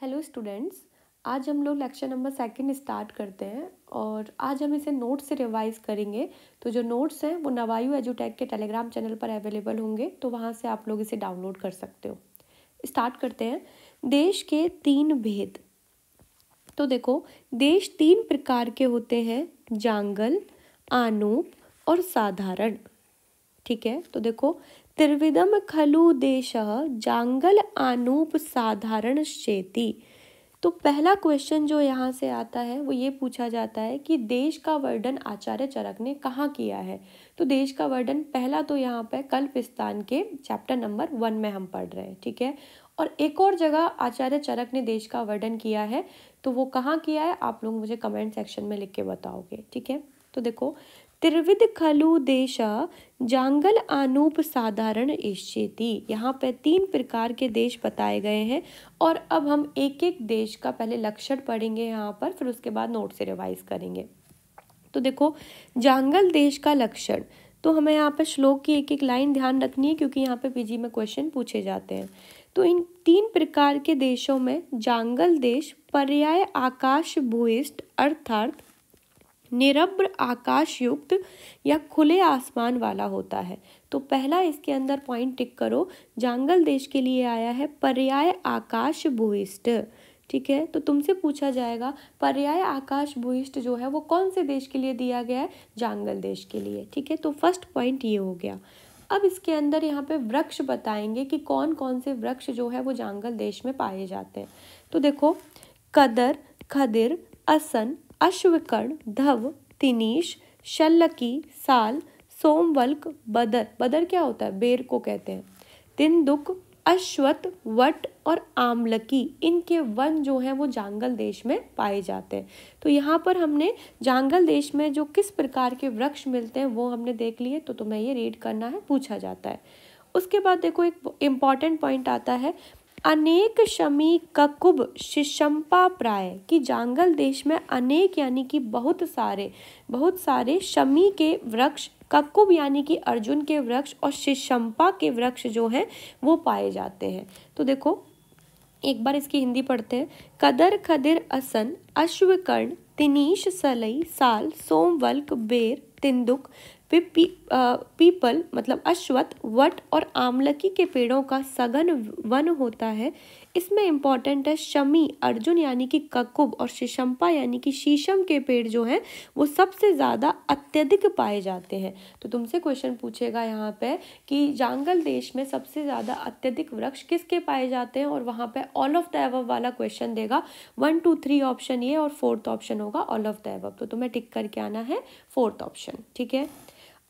Hello students, आज हम लोग लेक्चर नंबर 2 स्टार्ट करते हैं और आज हम इसे नोट से रिवाइज करेंगे। तो जो नोट्स हैं वो नवायु एजुटेक के टेलीग्राम चैनल पर अवेलेबल होंगे, तो वहाँ से आप लोग इसे डाउनलोड कर सकते हो। स्टार्ट करते हैं। देश के 3 भेद। तो देखो, देश 3 प्रकार के होते हैं, जांगल, आनूप और साधारण। ठीक है, तो देखो, त्रिविधम खलु देशः जांगल आनूप साधारण चेति। तो पहला क्वेश्चन जो यहाँ से आता है वो ये पूछा जाता है कि देश का वर्णन आचार्य चरक ने कहाँ किया है। तो देश का वर्णन पहला तो यहाँ पे कल्पस्तान के चैप्टर नंबर 1 में हम पढ़ रहे हैं। ठीक है, और एक और जगह आचार्य चरक ने देश का वर्णन किया है, तो वो कहाँ किया है आप लोग मुझे कमेंट सेक्शन में लिख के बताओगे। ठीक है, तो देखो, त्रिविध खलु देशा जांगल आनूप साधारण एष्येति। यहाँ पे 3 प्रकार के देश बताए गए हैं और अब हम एक एक देश का पहले लक्षण पढ़ेंगे यहाँ पर, फिर उसके बाद नोट से रिवाइज करेंगे। तो देखो, जांगल देश का लक्षण, तो हमें यहाँ पे श्लोक की एक एक लाइन ध्यान रखनी है क्योंकि यहाँ पे पीजी में क्वेश्चन पूछे जाते हैं। तो इन 3 प्रकार के देशों में जांगल देश पर्याय आकाश भूयिष्ठ अर्थात निरभ्र आकाश युक्त या खुले आसमान वाला होता है। तो पहला इसके अंदर पॉइंट टिक करो, जांगल देश के लिए आया है पर्याय आकाश भूयिष्ठ। ठीक है, तो तुमसे पूछा जाएगा पर्याय आकाश भूयिष्ठ जो है वो कौन से देश के लिए दिया गया है, जांगल देश के लिए। ठीक है, तो फर्स्ट पॉइंट ये हो गया। अब इसके अंदर यहाँ पे वृक्ष बताएंगे कि कौन कौन से वृक्ष जो है वो जांगल देश में पाए जाते हैं। तो देखो, कदर, खदिर, असन, अश्वकर्ण, धव, तिनीश, शल्लकी, साल, सोमवल्क, बदर। बदर क्या होता है, बेर को कहते हैं। तिंदुक, अश्वत्थ, वट और आमलकी, इनके वन जो हैं वो जांगल देश में पाए जाते हैं। तो यहाँ पर हमने जांगल देश में जो किस प्रकार के वृक्ष मिलते हैं वो हमने देख लिए, तो तुम्हें ये रीड करना है, पूछा जाता है। उसके बाद देखो, एक इम्पॉर्टेंट पॉइंट आता है, अनेक शमी ककुब शिशंपा प्राय, कि जांगल देश में अनेक यानी कि बहुत सारे शमी के वृक्ष, ककुब यानी कि अर्जुन के वृक्ष और शिशंपा के वृक्ष जो हैं वो पाए जाते हैं। तो देखो, एक बार इसकी हिंदी पढ़ते हैं। कदर, खदिर, असन, अश्वकर्ण, तिनीश, सलई, साल, सोमवल्क, बेर, तिंदुक, पीपल मतलब अश्वत्थ, वट और आमलकी के पेड़ों का सघन वन होता है। इसमें इम्पॉर्टेंट है शमी अर्जुन यानी कि ककुब और शिशंपा यानी कि शीशम के पेड़ जो हैं वो सबसे ज़्यादा अत्यधिक पाए जाते हैं। तो तुमसे क्वेश्चन पूछेगा यहाँ पे कि जांगल देश में सबसे ज़्यादा अत्यधिक वृक्ष किसके पाए जाते हैं, और वहाँ पे ऑल ऑफ द एबव वाला क्वेश्चन देगा। 1, 2, 3 ऑप्शन ये और 4th ऑप्शन होगा ऑल ऑफ द एबव, तो तुम्हें टिक करके आना है 4th ऑप्शन। ठीक है,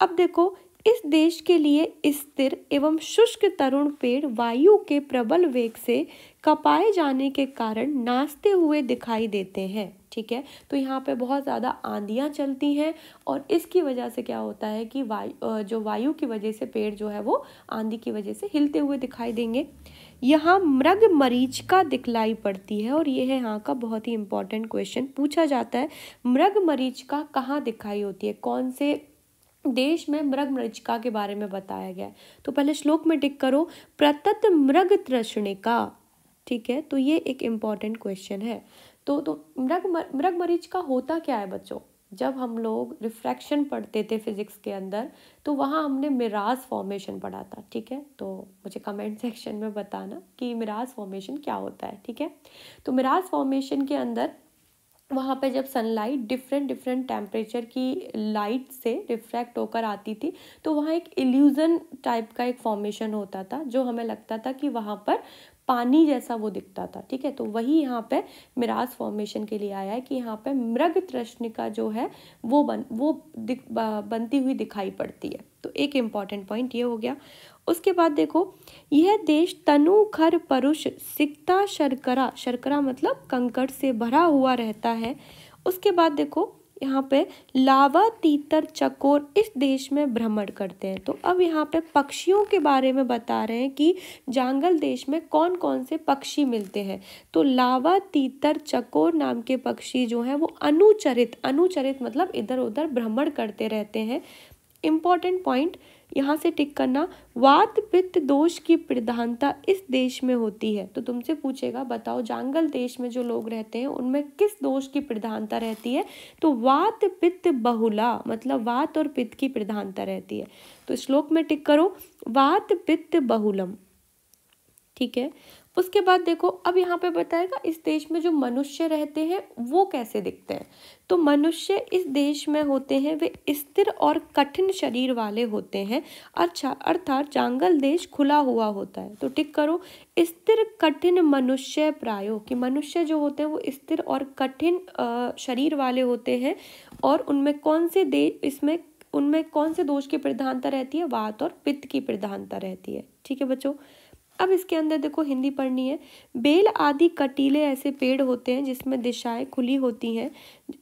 अब देखो, इस देश के लिए स्थिर एवं शुष्क तरुण पेड़ वायु के प्रबल वेग से कपाए जाने के कारण नाचते हुए दिखाई देते हैं। ठीक है, तो यहाँ पे बहुत ज़्यादा आंधियाँ चलती हैं और इसकी वजह से क्या होता है कि वायु की वजह से पेड़ जो है वो आंधी की वजह से हिलते हुए दिखाई देंगे। यहाँ मृग मरीचिका दिखलाई पड़ती है, और ये है यहाँ का बहुत ही इंपॉर्टेंट क्वेश्चन, पूछा जाता है मृग मरीचिका कहाँ दिखाई होती है, कौन से देश में मृग मरीचिका के बारे में बताया गया है। तो पहले श्लोक में टिक करो, प्रतत मृग तृष्णिका। ठीक है, तो ये एक इम्पॉर्टेंट क्वेश्चन है। तो मृग मरीचिका होता क्या है बच्चों, जब हम लोग रिफ्रैक्शन पढ़ते थे फिजिक्स के अंदर तो वहाँ हमने मिराज फॉर्मेशन पढ़ा था। ठीक है, तो मुझे कमेंट सेक्शन में बताना कि मिराज फॉर्मेशन क्या होता है। ठीक है, तो मिराज फॉर्मेशन के अंदर वहाँ पे जब सनलाइट डिफरेंट टेम्परेचर की लाइट से रिफ्रैक्ट होकर आती थी तो वहाँ एक इल्यूजन टाइप का एक फॉर्मेशन होता था, जो हमें लगता था कि वहाँ पर पानी जैसा वो दिखता था। ठीक है, तो वही यहाँ पे मिराज फॉर्मेशन के लिए आया है कि यहाँ पे मृग तृष्णिका जो है वो बनती हुई दिखाई पड़ती है। तो एक इम्पॉर्टेंट पॉइंट ये हो गया। उसके बाद देखो, यह देश तनु खर परुष सिक्ता शर्करा, शर्करा मतलब कंकड़ से भरा हुआ रहता है। उसके बाद देखो, यहाँ पे लावा तीतर चकोर इस देश में भ्रमण करते हैं। तो अब यहाँ पे पक्षियों के बारे में बता रहे हैं कि जांगल देश में कौन कौन से पक्षी मिलते हैं। तो लावा तीतर चकोर नाम के पक्षी जो हैं वो अनुचरित मतलब इधर उधर भ्रमण करते रहते हैं। इम्पॉर्टेंट पॉइंट, यहाँ से टिक करना। वात पित्त दोष की प्रधानता इस देश में होती है। तो तुमसे पूछेगा बताओ जांगल देश में जो लोग रहते हैं उनमें किस दोष की प्रधानता रहती है, तो वात पित्त बहुला, मतलब वात और पित्त की प्रधानता रहती है। तो श्लोक में टिक करो वात पित्त बहुलम, ठीक है। उसके बाद देखो अब यहाँ पे बताएगा इस देश में जो मनुष्य रहते हैं वो कैसे दिखते हैं। तो मनुष्य इस देश में होते हैं वे स्थिर और कठिन शरीर वाले होते हैं। अच्छा, अर्थात जांगल देश खुला हुआ होता है। तो टिक करो स्थिर कठिन मनुष्य प्रायो, कि मनुष्य जो होते हैं वो स्थिर और कठिन शरीर वाले होते हैं। और उनमें कौन से दोष की प्रधानता रहती है, वात और पित्त की प्रधानता रहती है। ठीक है बच्चों, अब इसके अंदर देखो हिंदी पढ़नी है। बेल आदि कटीले ऐसे पेड़ होते हैं जिसमें दिशाएं खुली होती हैं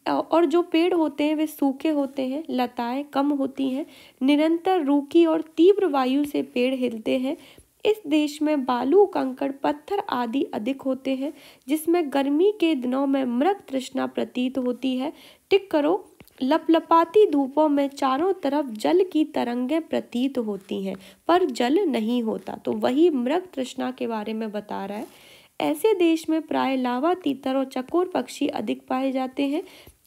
और जो पेड़ होते हैं वे सूखे होते हैं, लताएं कम होती हैं, निरंतर रूखी और तीव्र वायु से पेड़ हिलते हैं। इस देश में बालू कंकड़ पत्थर आदि अधिक होते हैं जिसमें गर्मी के दिनों में मृग तृष्णा प्रतीत होती है। टिक करो लपलपाती धूपों में चारों तरफ जल की तरंगें प्रतीत होती हैं पर जल नहीं होता। तो वही मृग तृष्णा के बारे में बता रहा है। ऐसे देश में प्राय लावा, तीतर और चकोर पक्षी अधिक पाए जाते हैं।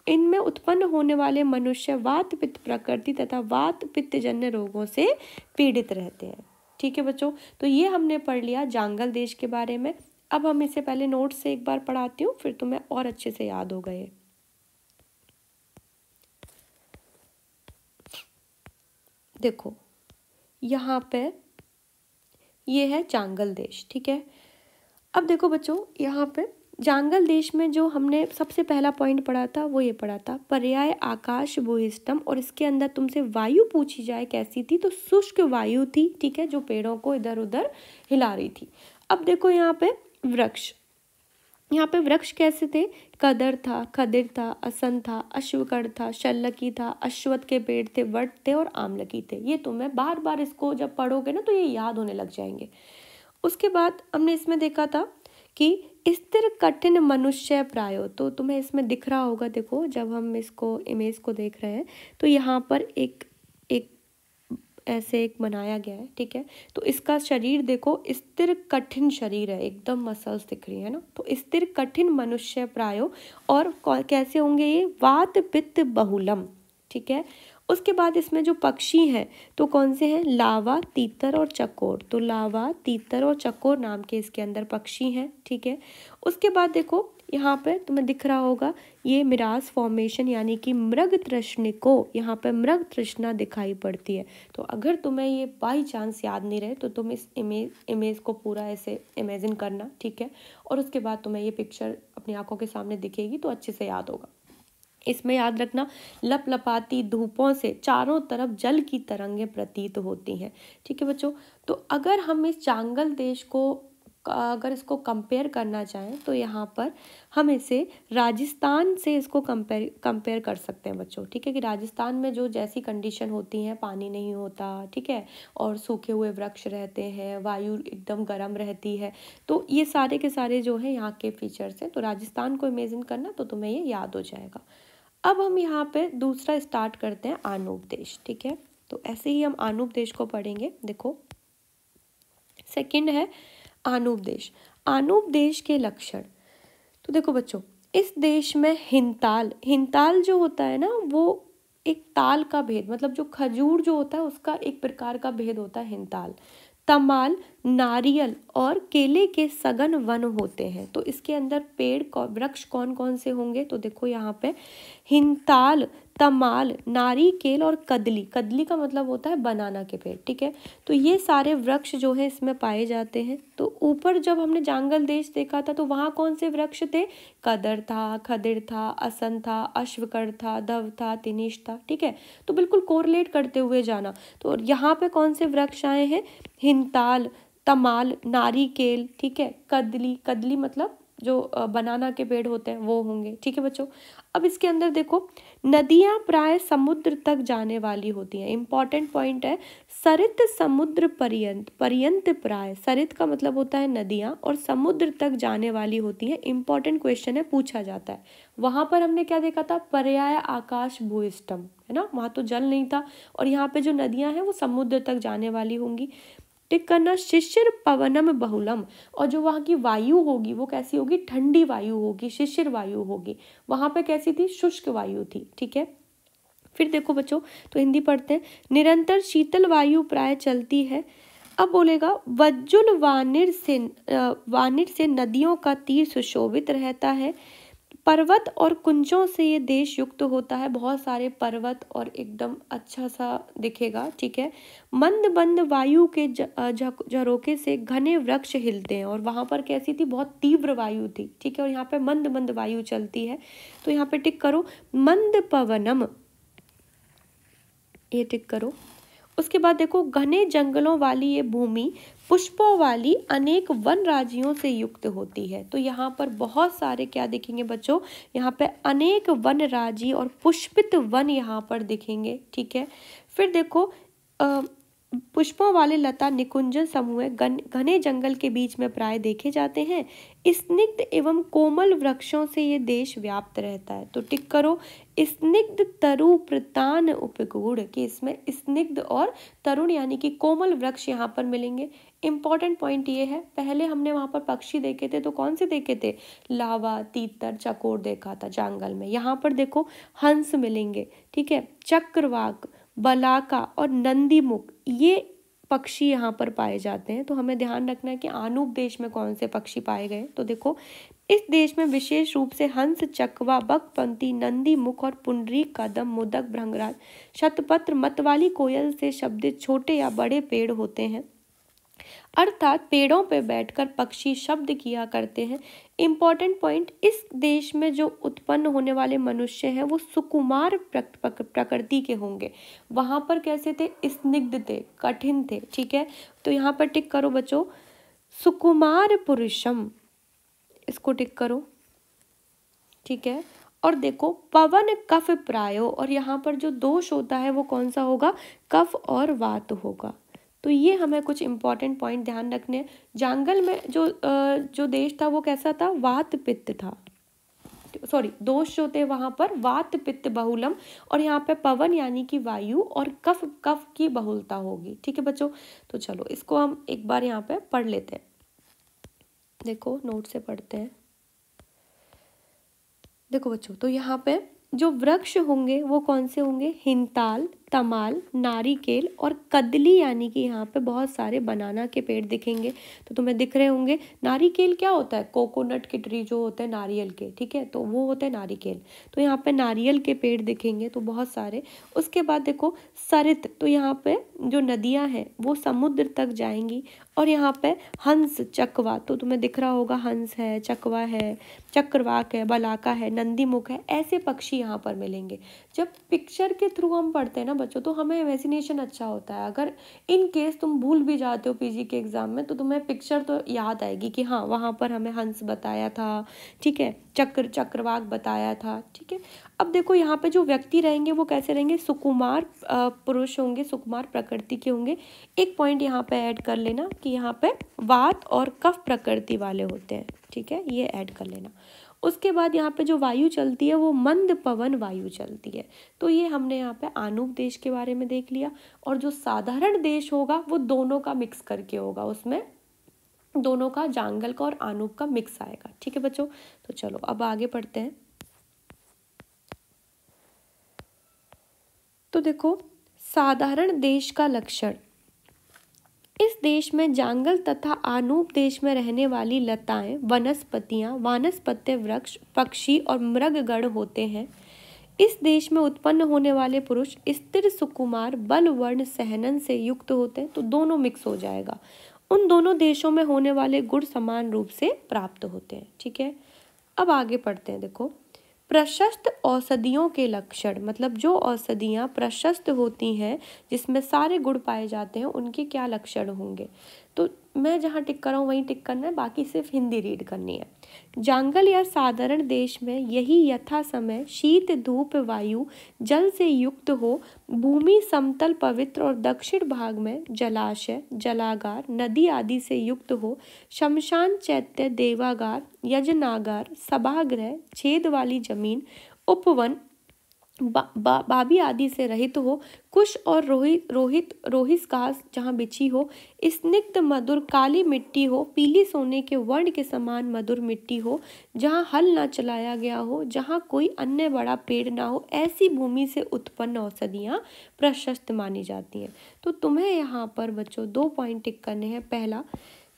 इनमें उत्पन्न होने वाले मनुष्य वात पित्त प्रकृति तथा वात पित्त जन्य रोगों से पीड़ित रहते हैं। ठीक है बच्चों, तो ये हमने पढ़ लिया जांगल देश के बारे में। अब हम इसे पहले नोट से एक बार पढ़ाती हूँ, फिर तुम्हें और अच्छे से याद हो गए। देखो यहाँ पे ये है जांगल देश, ठीक है। अब देखो बच्चों यहाँ पे जांगल देश में जो हमने सबसे पहला पॉइंट पढ़ा था वो ये पढ़ा था पर्याय आकाश भूइष्टम, और इसके अंदर तुमसे वायु पूछी जाए कैसी थी, तो शुष्क वायु थी, ठीक है, जो पेड़ों को इधर उधर हिला रही थी। अब देखो यहाँ पे वृक्ष, यहाँ पे वृक्ष कैसे थे, कदर था, खदिर था, असन था, अश्वकड़ था, शल्लकी था, अश्वत्थ के पेड़ थे, वट थे और आमलकी थे। ये तुम्हें बार बार इसको जब पढ़ोगे ना तो ये याद होने लग जाएंगे। उसके बाद हमने इसमें देखा था कि स्थिर कठिन मनुष्य प्रायो, तो तुम्हें इसमें दिख रहा होगा, देखो जब हम इसको इमेज को देख रहे हैं तो यहाँ पर एक ऐसे एक बनाया गया है, ठीक है। तो इसका शरीर देखो स्थिर कठिन शरीर है, एकदम मसल्स दिख रही है ना। तो स्थिर कठिन मनुष्य प्रायो, और कैसे होंगे ये, वात पित्त बहुलम, ठीक है। उसके बाद इसमें जो पक्षी हैं तो कौन से हैं, लावा, तीतर और चकोर। तो लावा, तीतर और चकोर नाम के इसके अंदर पक्षी हैं, ठीक है। उसके बाद देखो यहाँ पे तुम्हें दिख रहा होगा ये मिराज फॉर्मेशन, यानी कि मृग तृष्णिको, यहाँ पे मृग तृष्णा दिखाई पड़ती है। तो अगर तुम्हें ये बाई चांस याद नहीं रहे तो तुम इस इमेज को पूरा ऐसे इमेजिन करना, ठीक है। और उसके बाद तुम्हें ये पिक्चर अपनी आंखों के सामने दिखेगी तो अच्छे से याद होगा। इसमें याद रखना लपलपाती धूपों से चारों तरफ जल की तरंगें प्रतीत होती हैं, ठीक है बच्चों। तो अगर हम इस जांगल देश को अगर इसको कंपेयर करना चाहें तो यहाँ पर हम इसे राजस्थान से इसको कंपेयर कर सकते हैं बच्चों, ठीक है। कि राजस्थान में जो जैसी कंडीशन होती है, पानी नहीं होता, ठीक है, और सूखे हुए वृक्ष रहते हैं, वायु एकदम गर्म रहती है, तो ये सारे के सारे जो है यहाँ के फीचर्स हैं। तो राजस्थान को इमेजिन करना तो तुम्हें ये याद हो जाएगा। अब हम यहाँ पे दूसरा स्टार्ट करते हैं आनूप देश, ठीक है। तो ऐसे ही हम आनूप देश को पढ़ेंगे। देखो सेकंड है आनूप देश। आनूप देश के लक्षण, तो देखो बच्चों इस देश में हिंताल जो होता है ना वो एक ताल का भेद, मतलब जो खजूर जो होता है उसका एक प्रकार का भेद होता है हिंताल। तमाल, नारियल और केले के सघन वन होते हैं। तो इसके अंदर वृक्ष कौन कौन से होंगे, तो देखो यहाँ पे हिंताल, तमाल, नारिकेल और कदली का मतलब होता है बनाना के पेड़, ठीक है। तो ये सारे वृक्ष जो है इसमें पाए जाते हैं। तो ऊपर जब हमने जांगल देश देखा था तो वहाँ कौन से वृक्ष थे, कदर था, खदिर था, असन था, अश्वकड़ था, दव था, तिनिश था, ठीक है। तो बिल्कुल कोरिलेट करते हुए जाना। तो यहाँ पे कौन से वृक्ष आए हैं, हिंताल, तमाल, नारिकेल, ठीक है, कदली मतलब जो बनाना के पेड़ होते हैं वो होंगे, ठीक है बच्चों। अब इसके अंदर देखो नदियां प्राय समुद्र तक जाने वाली होती हैं। इंपॉर्टेंट पॉइंट है, सरित समुद्र पर्यंत, पर्यंत प्राय, सरित का मतलब होता है नदियाँ और समुद्र तक जाने वाली होती हैं। इंपॉर्टेंट क्वेश्चन है, पूछा जाता है। वहां पर हमने क्या देखा था, पर्याय आकाश भूइष्टम, है ना, वहां तो जल नहीं था, और यहाँ पे जो नदियां हैं वो समुद्र तक जाने वाली होंगी। टिक करना, शिशिर पवनम बहुलम, और जो वहाँ की वायु होगी वो कैसी होगी, ठंडी वायु होगी, शिशिर वायु होगी। वहां पे कैसी थी, शुष्क वायु थी, ठीक है। फिर देखो बच्चों, तो हिंदी पढ़ते हैं। निरंतर शीतल वायु प्राय चलती है। अब बोलेगा वज्जुल वानिर से नदियों का तीर सुशोभित रहता है। पर्वत और कुंजों से ये देश युक्त होता है, बहुत सारे पर्वत और एकदम अच्छा सा दिखेगा, ठीक है। मंद मंद वायु के झरोके से घने वृक्ष हिलते हैं, और वहां पर कैसी थी, बहुत तीव्र वायु थी, ठीक है। और यहाँ पे मंद मंद वायु चलती है, तो यहाँ पे टिक करो मंद पवनम, ये टिक करो। उसके बाद देखो घने जंगलों वाली ये भूमि पुष्पों वाली अनेक वन राज्यों से युक्त होती है। तो यहाँ पर बहुत सारे क्या दिखेंगे बच्चों, यहाँ पे अनेक वन राज्य और पुष्पित वन यहाँ पर दिखेंगे, ठीक है। फिर देखो पुष्पों वाले लता निकुंजन समूह घने जंगल के बीच में प्राय देखे जाते हैं। स्निग्ध एवं कोमल वृक्षों से ये देश व्याप्त रहता है। तो टिक करो स्निग्ध तरु प्रतान उपगूढ़, कि इसमें स्निग्ध और तरुण यानी कि कोमल वृक्ष यहाँ पर मिलेंगे। इंपॉर्टेंट पॉइंट ये है, पहले हमने वहां पर पक्षी देखे थे, तो कौन से देखे थे, लावा, तीतर, चकोर देखा था जंगल में। यहाँ पर देखो हंस मिलेंगे, ठीक है, चक्रवाक, बलाका और नंदीमुख, ये पक्षी यहाँ पर पाए जाते हैं। तो हमें ध्यान रखना है कि आनूप देश में कौन से पक्षी पाए गए। तो देखो इस देश में विशेष रूप से हंस, चकवा, बकपंती, नंदी मुख और पुंडरीक, कदम, मुदक, भृंगराज, शतपत्र, मतवाली कोयल से शब्दित छोटे या बड़े पेड़ होते हैं, अर्थात पेड़ों पर बैठकर पक्षी शब्द किया करते हैं। इंपॉर्टेंट पॉइंट, इस देश में जो उत्पन्न होने वाले मनुष्य हैं वो सुकुमार प्रकृति के होंगे। वहां पर कैसे थे, स्निग्ध थे, कठिन थे, ठीक है। तो यहाँ पर टिक करो बच्चों सुकुमार पुरुषम, इसको टिक करो, ठीक है। और देखो पवन कफ प्रायो, और यहाँ पर जो दोष होता है वो कौन सा होगा, कफ और वात होगा। तो ये हमें कुछ इंपॉर्टेंट पॉइंट ध्यान रखने हैं। जांगल में जो देश था वो कैसा था, वात पित्त था, सॉरी दोष जो थे वहां पर वात पित्त बहुलम, और यहाँ पे पवन यानी कि वायु और कफ की बहुलता होगी, ठीक है बच्चों। तो चलो इसको हम एक बार यहाँ पे पढ़ लेते हैं, देखो नोट से पढ़ते हैं। देखो बच्चों, तो यहाँ पे जो वृक्ष होंगे वो कौन से होंगे, हिंताल, तमाल, नारिकेल और कदली, यानी कि यहाँ पे बहुत सारे बनाना के पेड़ दिखेंगे। तो तुम्हें दिख रहे होंगे, नारिकेल क्या होता है, कोकोनट के ट्री जो होते हैं नारियल के, ठीक है, तो वो होते हैं नारिकेल। तो यहाँ पे नारियल के पेड़ दिखेंगे, तो बहुत सारे। उसके बाद देखो सरित, तो यहाँ पे जो नदियाँ हैं वो समुद्र तक जाएंगी। और यहाँ पे हंस, चकवा, तो तुम्हें दिख रहा होगा हंस है, चकवा है, चक्रवाक है, बलाका है, नंदीमुख है, ऐसे पक्षी यहाँ पर मिलेंगे। जब पिक्चर के थ्रू हम पढ़ते हैं ना बच्चों, तो हमें इमेजिनेशन अच्छा होता है। अगर इन केस तुम भूल भी जाते हो पीजी के एग्जाम में, तो तुम्हें पिक्चर तो याद आएगी कि हाँ वहाँ पर हमें हंस बताया था, ठीक है, चक्रवाक बताया था, ठीक है। अब देखो यहाँ पे जो व्यक्ति रहेंगे वो कैसे रहेंगे, सुकुमार पुरुष होंगे, सुकुमार प्रकृति के होंगे। एक पॉइंट यहाँ पे ऐड कर लेना कि यहाँ पे वात और कफ प्रकृति वाले होते हैं, ठीक है, ये ऐड कर लेना। उसके बाद यहाँ पे जो वायु चलती है वो मंद पवन वायु चलती है। तो ये हमने यहाँ पे आनूप देश के बारे में देख लिया। और जो साधारण देश होगा वो दोनों का मिक्स करके होगा, उसमें दोनों का, जांगल का और आनूप का मिक्स आएगा, ठीक है बच्चों। तो चलो अब आगे पढ़ते हैं। तो देखो साधारण देश का लक्षण, इस देश में जांगल तथा आनूप देश में रहने वाली लताएं, वनस्पतियां, वानस्पत्य वृक्ष, पक्षी और मृगगण होते हैं। इस देश में उत्पन्न होने वाले पुरुष स्थिर, सुकुमार, बल, वर्ण, सहनन से युक्त होते हैं। तो दोनों मिक्स हो जाएगा। उन दोनों देशों में होने वाले गुण समान रूप से प्राप्त होते हैं, ठीक है। अब आगे पढ़ते हैं। देखो प्रशस्त औषधियों के लक्षण, मतलब जो औषधियाँ प्रशस्त होती हैं जिसमें सारे गुण पाए जाते हैं, उनके क्या लक्षण होंगे। तो मैं जहाँ टिक कर रहा हूँ वहीं टिक करना है, बाकी सिर्फ हिंदी रीड करनी है। जांगल या साधारण देश में यही यथा समय शीत धूप वायु जल से युक्त हो, भूमि समतल पवित्र और दक्षिण भाग में जलाशय जलागार नदी आदि से युक्त हो, शमशान चैत्य देवागार यजनागार सभागृह छेद वाली जमीन उपवन बाबी आदि से रहित हो, कुश और रोहित घास जहाँ बिछी हो, स्निग्ध मधुर काली मिट्टी हो, पीली सोने के वर्ण के समान मधुर मिट्टी हो, जहाँ हल ना चलाया गया हो, जहाँ कोई अन्य बड़ा पेड़ ना हो, ऐसी भूमि से उत्पन्न औषधियाँ प्रशस्त मानी जाती हैं। तो तुम्हें यहाँ पर बच्चों 2 पॉइंट टिक करने हैं। पहला,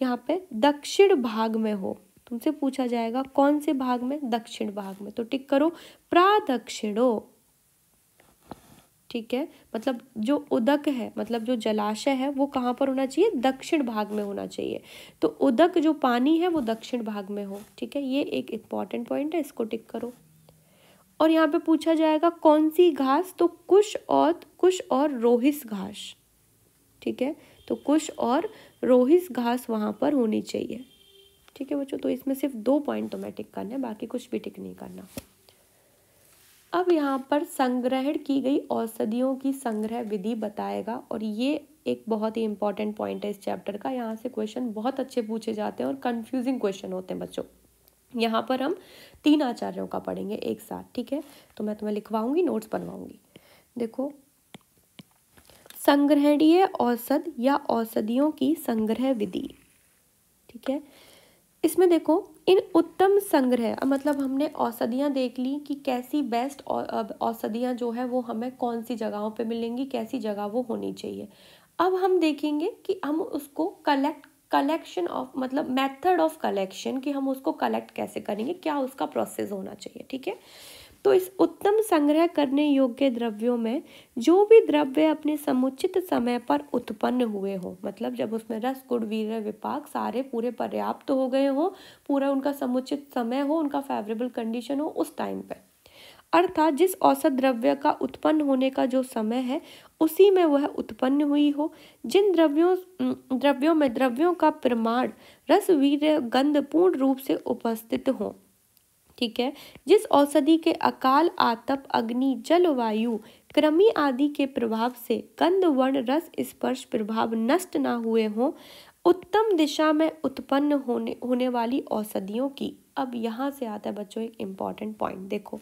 यहाँ पे दक्षिण भाग में हो, तुमसे पूछा जाएगा कौन से भाग में, दक्षिण भाग में, तो टिक करो प्रादक्षिणो। ठीक है, मतलब जो उदक है, मतलब जो जलाशय है वो कहाँ पर होना चाहिए, दक्षिण भाग में होना चाहिए। तो उदक जो पानी है वो दक्षिण भाग में हो। ठीक है, ये एक इम्पॉर्टेंट पॉइंट है, इसको टिक करो। और यहाँ पे पूछा जाएगा कौन सी घास, तो कुश और रोहिस घास। ठीक है, तो कुश और रोहिस घास वहाँ पर होनी चाहिए। ठीक है बच्चों, तो इसमें सिर्फ 2 पॉइंट तुम्हें टिक करना है, बाकी कुछ भी टिक नहीं करना। अब यहाँ पर संग्रहण की गई औषधियों की संग्रह विधि बताएगा, और ये एक बहुत ही इंपॉर्टेंट पॉइंट है इस चैप्टर का। यहाँ से क्वेश्चन बहुत अच्छे पूछे जाते हैं और कंफ्यूजिंग क्वेश्चन होते हैं बच्चों। यहाँ पर हम 3 आचार्यों का पढ़ेंगे एक साथ। ठीक है, तो मैं तुम्हें लिखवाऊंगी, नोट्स बनवाऊंगी। देखो, संग्रहणीय औषध या औषधियों की संग्रह विधि। ठीक है, इसमें देखो इन उत्तम संग्रह, मतलब हमने औषधियाँ देख ली कि कैसी बेस्ट औषधियाँ जो है वो हमें कौन सी जगहों पे मिलेंगी, कैसी जगह वो होनी चाहिए। अब हम देखेंगे कि हम उसको कलेक्शन ऑफ, मतलब मेथड ऑफ कलेक्शन, कि हम उसको कलेक्ट कैसे करेंगे, क्या उसका प्रोसेस होना चाहिए। ठीक है, तो इस उत्तम संग्रह करने योग्य द्रव्यों में जो भी द्रव्य अपने समुचित समय पर उत्पन्न हुए हो, मतलब जब उसमें रस गुण वीर्य विपाक सारे पूरे पर्याप्त हो गए हो, पूरा उनका समुचित समय हो, उनका फेवरेबल कंडीशन हो उस टाइम पे, अर्थात जिस औसत द्रव्य का उत्पन्न होने का जो समय है उसी में वह उत्पन्न हुई हो, जिन द्रव्यों का प्रमाण रस वीर्य गंध पूर्ण रूप से उपस्थित हो। ठीक है, जिस औषधि के अकाल आतप अग्नि जल वायु कृमि आदि के प्रभाव से गंध वर्ण रस स्पर्श प्रभाव नष्ट न हुए हों, उत्तम दिशा में उत्पन्न होने वाली औषधियों की। अब यहाँ से आता है बच्चों एक इम्पॉर्टेंट पॉइंट, देखो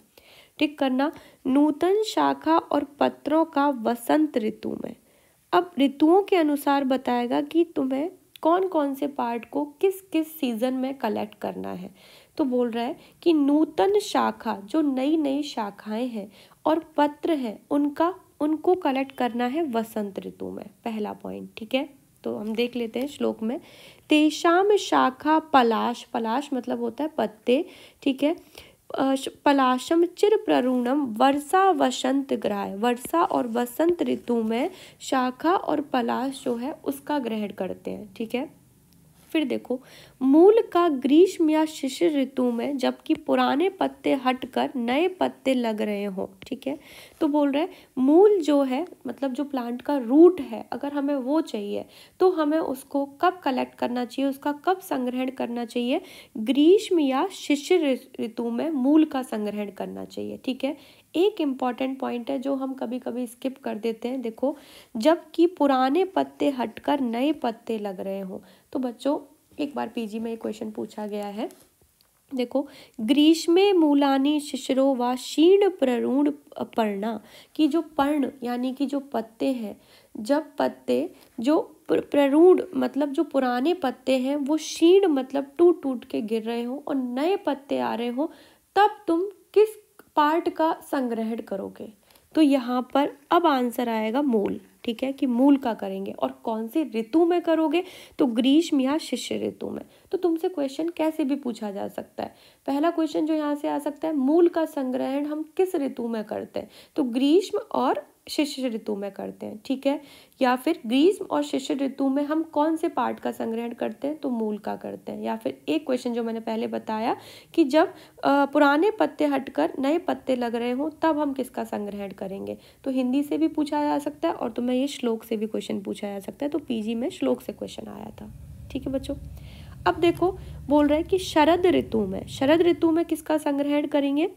टिक करना, नूतन शाखा और पत्रों का वसंत ऋतु में। अब ऋतुओं के अनुसार बताएगा कि तुम्हें कौन कौन से पार्ट को किस किस सीजन में कलेक्ट करना है। तो बोल रहा है कि नूतन शाखा, जो नई नई शाखाएं हैं, और पत्र हैं, उनको कलेक्ट करना है वसंत ऋतु में, पहला पॉइंट। ठीक है, तो हम देख लेते हैं श्लोक में, तेषाम शाखा पलाश, पलाश मतलब होता है पत्ते। ठीक है, पलाशम चिर प्ररूणम वर्षा वसंत ग्राह, वर्षा और वसंत ऋतु में शाखा और पलाश जो है उसका ग्रहण करते हैं। ठीक है, फिर देखो, मूल का ग्रीष्म या शिशिर ऋतु में, जबकि पुराने पत्ते हटकर नए पत्ते लग रहे हो। ठीक है, तो बोल रहे मूल जो है, मतलब जो प्लांट का रूट है, अगर हमें वो चाहिए तो हमें उसको कब कलेक्ट करना चाहिए, उसका कब संग्रहण करना चाहिए, ग्रीष्म या शिशिर ऋतु में मूल का संग्रहण करना चाहिए। ठीक है, एक इम्पॉर्टेंट पॉइंट है जो हम कभी कभी स्किप कर देते हैं, देखो, जबकि पुराने पत्ते हटकर नए पत्ते लग रहे हो। तो बच्चों एक बार पीजी में एक क्वेश्चन पूछा गया है, देखो, ग्रीष्मे मूलानी शिशिरो व क्षीण प्ररूढ़ पर्णा, की जो पर्ण यानी कि जो पत्ते हैं, जब पत्ते जो प्ररूढ़ मतलब जो पुराने पत्ते हैं वो क्षीण मतलब टूट टूट के गिर रहे हो और नए पत्ते आ रहे हो, तब तुम किस पार्ट का संग्रहण करोगे। तो यहाँ पर अब आंसर आएगा मूल। ठीक है, कि मूल का करेंगे, और कौन सी ऋतु में करोगे, तो ग्रीष्म या शिशिर ऋतु में। तो तुमसे क्वेश्चन कैसे भी पूछा जा सकता है। पहला क्वेश्चन जो यहाँ से आ सकता है, मूल का संग्रहण हम किस ऋतु में करते हैं, तो ग्रीष्म और शिशिर ऋतु में करते हैं, ठीक है। या फिर ग्रीष्म और शिशिर ऋतु में हम कौन से पार्ट का संग्रहण करते हैं, तो मूल का करते हैं। या फिर एक क्वेश्चन जो मैंने पहले बताया कि जब पुराने पत्ते हटकर नए पत्ते लग रहे हों तब हम किसका संग्रहण करेंगे, तो हिंदी से भी पूछा जा सकता है और तुम्हें ये श्लोक से भी क्वेश्चन पूछा जा सकता है। तो पीजी में श्लोक से क्वेश्चन आया था, ठीक है बच्चों। अब देखो बोल रहे हैं कि शरद ऋतु में किसका संग्रहण करेंगे,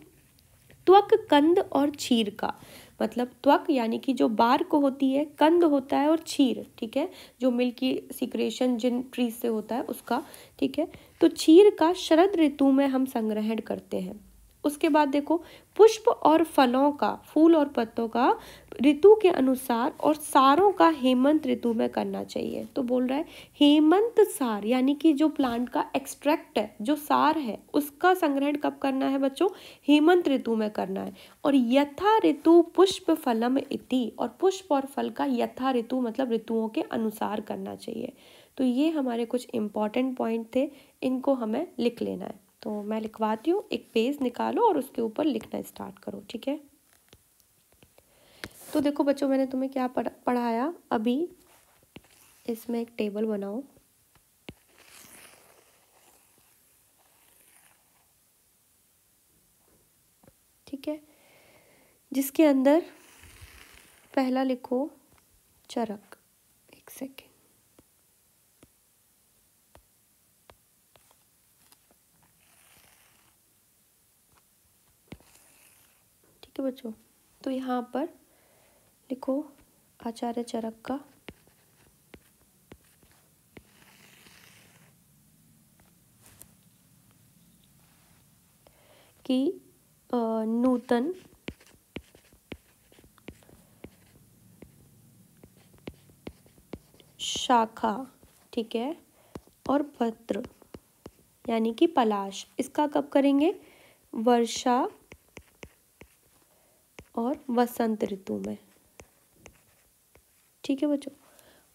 त्वक, कंद और क्षीर का। मतलब त्वक यानी कि जो बार्क होती है, कंद होता है और क्षीर, ठीक है, जो मिल्क की सिक्रेशन जिन ट्रीज से होता है उसका, ठीक है। तो क्षीर का शरद ऋतु में हम संग्रहण करते हैं। उसके बाद देखो पुष्प और फलों का, फूल और पत्तों का ऋतु के अनुसार और सारों का हेमंत ऋतु में करना चाहिए। तो बोल रहा है हेमंत सार यानी कि जो प्लांट का एक्सट्रैक्ट है, जो सार है, उसका संग्रहण कब करना है बच्चों, हेमंत ऋतु में करना है। और यथा ऋतु पुष्प फलम इति, और पुष्प और फल का यथा ऋतु मतलब ऋतुओं के अनुसार करना चाहिए। तो ये हमारे कुछ इंपॉर्टेंट पॉइंट थे, इनको हमें लिख लेना है। तो मैं लिखवाती हूँ, एक पेज निकालो और उसके ऊपर लिखना स्टार्ट करो, ठीक है। तो देखो बच्चों मैंने तुम्हें क्या पढ़ाया अभी, इसमें एक टेबल बनाओ, ठीक है, जिसके अंदर पहला लिखो चरक। एक सेकेंड, ठीक है बच्चों। तो यहाँ पर लिखो आचार्य चरक का कि नूतन शाखा, ठीक है, और पत्र यानी कि पलाश, इसका कब करेंगे, वर्षा और वसंत ऋतु में, ठीक है बच्चों।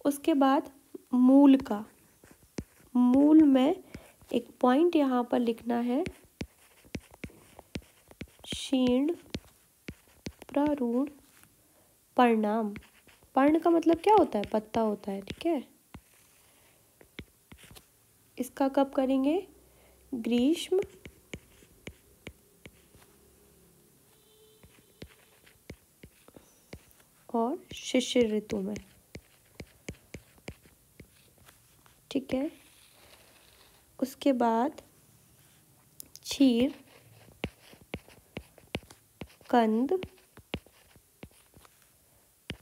उसके बाद मूल का, मूल में एक पॉइंट यहाँ पर लिखना है, क्षीण प्रारूढ़ पर्णाम। पर्ण का मतलब क्या होता है, पत्ता होता है, ठीक है। इसका कब करेंगे, ग्रीष्म और शिशिर ऋतु में, ठीक है। उसके बाद क्षीर, कंद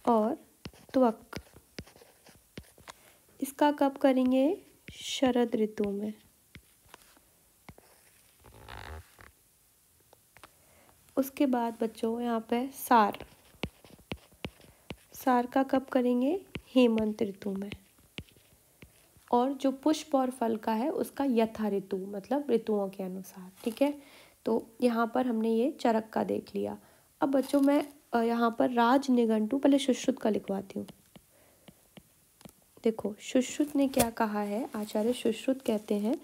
और त्वक, इसका कब करेंगे, शरद ऋतु में। उसके बाद बच्चों यहाँ पे सार, सार का कब करेंगे, हेमंत ऋतु में। और जो पुष्प और फल का है उसका यथा ऋतु मतलब ऋतुओं के अनुसार, ठीक है। तो यहाँ पर हमने ये चरक का देख लिया। अब बच्चों मैं यहाँ पर राज निघंटु, पहले सुश्रुत का लिखवाती हूँ। देखो सुश्रुत ने क्या कहा है, आचार्य सुश्रुत कहते हैं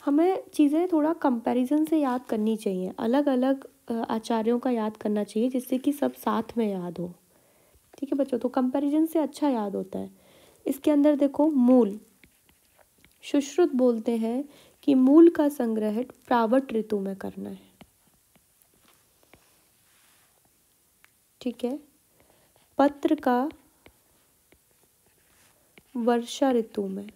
हमें चीज़ें थोड़ा कंपैरिजन से याद करनी चाहिए, अलग अलग आचार्यों का याद करना चाहिए जिससे कि सब साथ में याद हो, ठीक है बच्चों। तो कंपैरिजन से अच्छा याद होता है। इसके अंदर देखो मूल, सुश्रुत बोलते हैं कि मूल का संग्रहण प्रावट ऋतु में करना है, ठीक है। पत्र का वर्षा ऋतु में,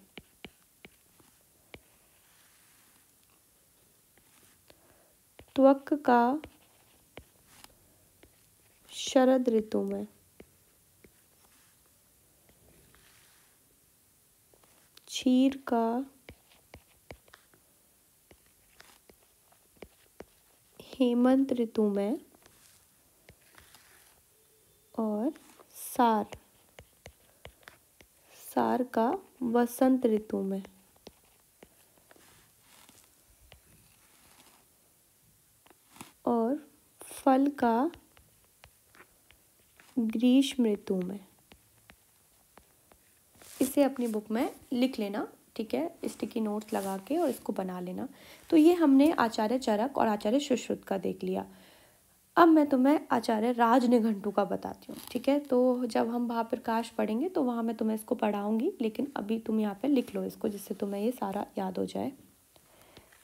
त्वक का शरद ऋतु में, क्षीर का हेमंत ऋतु में और सार, सार का वसंत ऋतु में। और फल का ग्रीष्म ऋतु में। इसे अपनी बुक में लिख लेना, ठीक है, स्टिकी नोट्स लगा के और इसको बना लेना। तो ये हमने आचार्य चरक और आचार्य सुश्रुत का देख लिया। अब मैं तुम्हें आचार्य राजनिघंटु का बताती हूँ, ठीक है। तो जब हम महाप्रकाश पढ़ेंगे तो वहाँ मैं तुम्हें इसको पढ़ाऊँगी, लेकिन अभी तुम यहाँ पे लिख लो इसको, जिससे तुम्हें ये सारा याद हो जाए।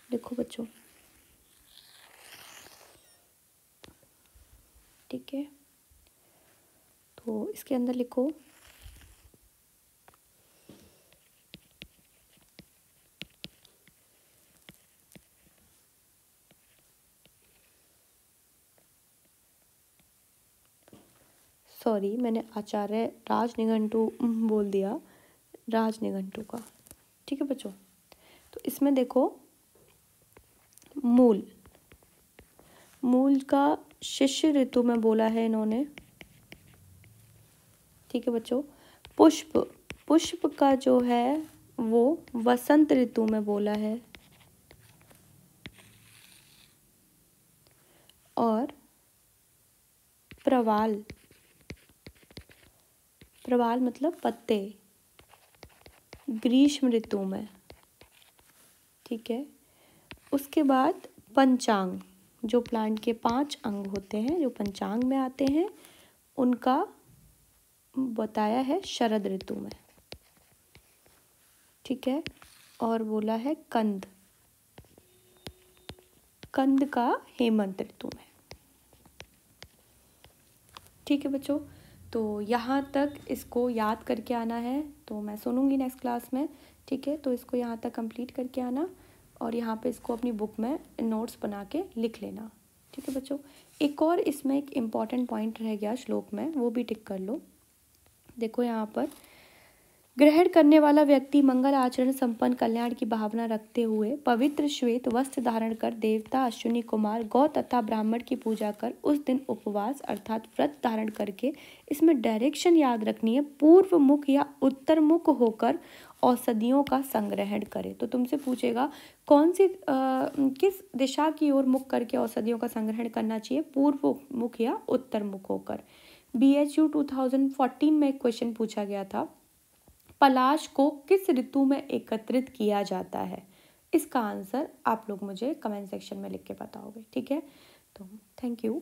देखो बच्चों, ठीक है, तो इसके अंदर लिखो सॉरी मैंने आचार्य राजनिघंटु बोल दिया, राजनिघंटु का, ठीक है बच्चों। तो इसमें देखो मूल, मूल का शिष्य ऋतु में बोला है इन्होंने, ठीक है बच्चों। पुष्प, पुष्प का जो है वो वसंत ऋतु में बोला है। और प्रवाल, प्रवाल मतलब पत्ते, ग्रीष्म ऋतु में, ठीक है। उसके बाद पंचांग, जो प्लांट के 5 अंग होते हैं जो पंचांग में आते हैं, उनका बताया है शरद ऋतु में, ठीक है। और बोला है कंद, कंद का हेमंत ऋतु में, ठीक है बच्चों। तो यहाँ तक इसको याद करके आना है, तो मैं सुनूंगी नेक्स्ट क्लास में, ठीक है। तो इसको यहाँ तक कंप्लीट करके आना, और यहाँ पे इसको अपनी बुक में नोट्स बना के लिख लेना, ठीक है बच्चों। एक और इसमें एक इम्पॉर्टेंट पॉइंट रह गया श्लोक में, वो भी टिक कर लो। देखो यहाँ पर, ग्रहण करने वाला व्यक्ति मंगल आचरण संपन्न कल्याण की भावना रखते हुए पवित्र श्वेत वस्त्र धारण कर देवता, अश्विनी कुमार, गौ तथा ब्राह्मण की पूजा कर उस दिन उपवास अर्थात व्रत धारण करके, इसमें डायरेक्शन याद रखनी है, पूर्व मुख या उत्तर मुख होकर औषधियों का संग्रहण करे। तो तुमसे पूछेगा कौन सी किस दिशा की ओर मुख करके औषधियों का संग्रहण करना चाहिए, पूर्व मुख या उत्तर मुख होकर। BHU 2014 में एक क्वेश्चन पूछा गया था, पलाश को किस ऋतु में एकत्रित किया जाता है। इसका आंसर आप लोग मुझे कमेंट सेक्शन में लिख के बताओगे, ठीक है। तो थैंक यू।